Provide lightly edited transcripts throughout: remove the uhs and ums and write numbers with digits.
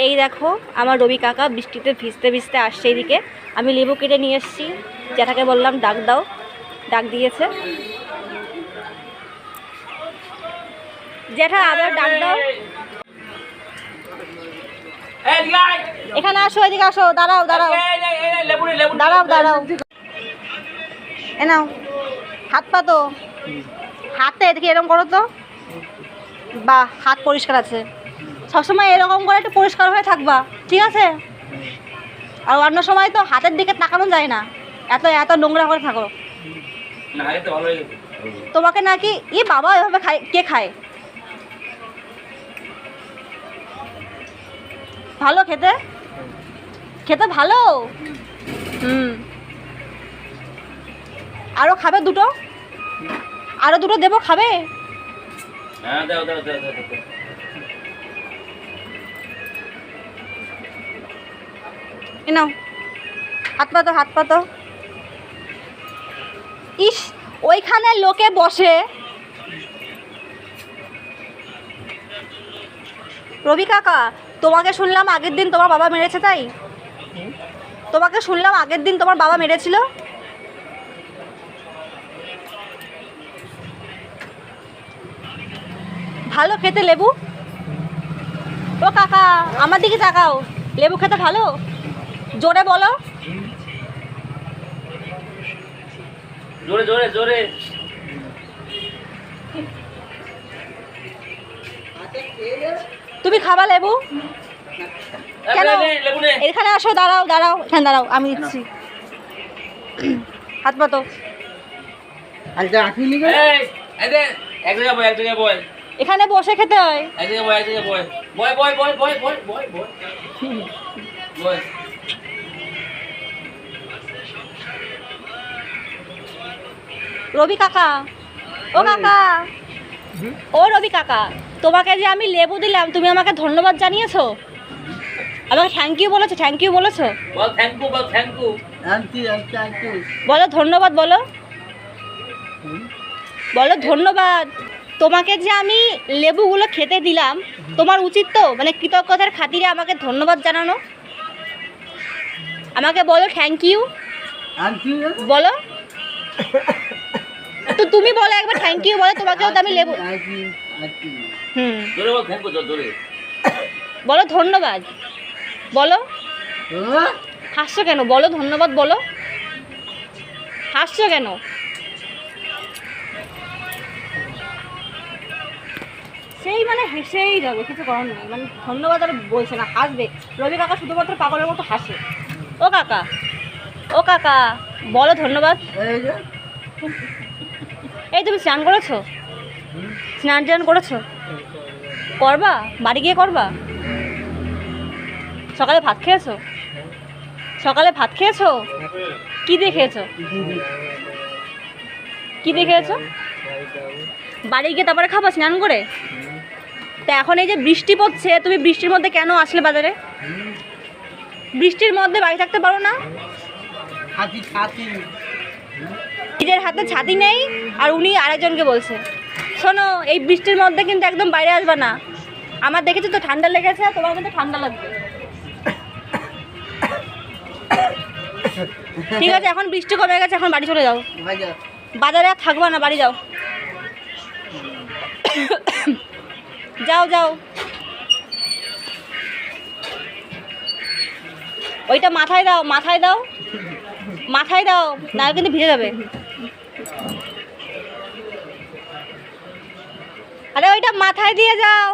এই দেখো আমার রবি কাকা বৃষ্টিতে ভিজতে ভিজতে আসছে এইদিকে। আমি লেবু কেটে নিয়ে এসেছি, জ্যাঠাকে বললাম ডাক দাও, ডাক দিয়েছে। জ্যাঠা আবার ডাক দাও, এখানে আসো, এদিকে আসো, দাঁড়াও দাঁড়াও দাঁড়াও দাঁড়াও, এ নাও হাত পাতো, হাতে এদিকে এরকম করো তো, বাহ হাত পরিষ্কার আছে। সবসময় এরকম করে একটু পরিষ্কার হয়ে থাকবা, ঠিক আছে? আর অন্য সময় তো হাতের দিকে তাকানো যায় না, এত এত নোংরা করে থাকো। তোমাকে নাকি ই বাবা এভাবে খায়, কে খায়? ভালো খেতে, খেতে ভালো। আরো খাবে দুটো, আরো দুটো দেবো, খাবে? নাও হাত পাতো, হাত পাতো। ইস, ওইখানে লোকে বসে। রবি কাকা, তোমাকে শুনলাম আগের দিন তোমার বাবা মেরেছে, তাই? তোমাকে শুনলাম আগের দিন তোমার বাবা মেরেছিল। ভালো খেতে লেবু? ও কাকা আমার দিকে তাকাও, লেবু খেতে ভালো? জোরে বলো, জোরে জোরে জোরে। তুমি খাবা লেবু? কেন? এখানে আসো, দাঁড়াও দাঁড়াও, এখানে দাঁড়াও, আমি দিচ্ছি। হাত পাতো। এখানে বসে খেতে হয়। রবি কাকা, ও কাকা, ও রবি কাকা, তোমাকে যে আমি লেবু দিলাম তুমি আমাকে ধন্যবাদ জানিয়েছো? আমাকে থ্যাংক ইউ বলেছো? থ্যাংক ইউ বলেছো? বল থ্যাংক ইউ, বল থ্যাংক ইউ। বলো ধন্যবাদ, বলো বলো ধন্যবাদ। তোমাকে যে আমি লেবুগুলো খেতে দিলাম, তোমার উচিত তো মানে কৃতজ্ঞতার খাতিরে আমাকে ধন্যবাদ জানানো। আমাকে বলো থ্যাংক ইউ, বলো তো, তুমি বলো একবার থ্যাংক ইউ বলো, তোমাকেও তো আমি লেবু। বলো ধন্যবাদ, বলো। হাসছো কেন? বলো ধন্যবাদ, বলো। হাসছো কেন? সেই মানে হেসেই যাবে, কিছু করার নেই। মানে ধন্যবাদ আর বলছে না, হাসবে। রবি কাকা শুধুমাত্র পাগলের মতো হাসে। ও কাকা, ও কাকা, বলো ধন্যবাদ। এই তুমি স্নান করেছো? স্নান টান করেছো? করবা? বাড়ি গিয়ে করবা? সকালে ভাত খেয়েছো? সকালে ভাত খেয়েছো? কি দিয়ে খেয়েছো? কি দিয়ে খেয়েছো? বাড়ি গিয়ে তারপরে খাবা স্নান করে? তা এখন এই যে বৃষ্টি পড়ছে, তুমি বৃষ্টির মধ্যে কেন আসলে বাজারে? বৃষ্টির মধ্যে বাড়ি থাকতে পারো না? নিজের হাতে ছাতি নেই আর উনি আরেকজনকে বলছে। শোনো, এই বৃষ্টির মধ্যে কিন্তু একদম বাইরে আসবে না। আমার দেখেছো তো ঠান্ডা লেগেছে, তোমার কিন্তু ঠান্ডা লাগবে। ঠিক আছে, এখন বৃষ্টি কমে গেছে, এখন বাড়ি চলে যাও। বাজারে আর থাকবা না, বাড়ি যাও। যাও যাও, ওইটা মাথায় দাও, মাথায় দাও, মাথায় দাও, না কিন্তু ভিজে যাবে। আরে ওইটা মাথায় দিয়ে যাও।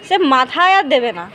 সে মাথায় আর দেবে না।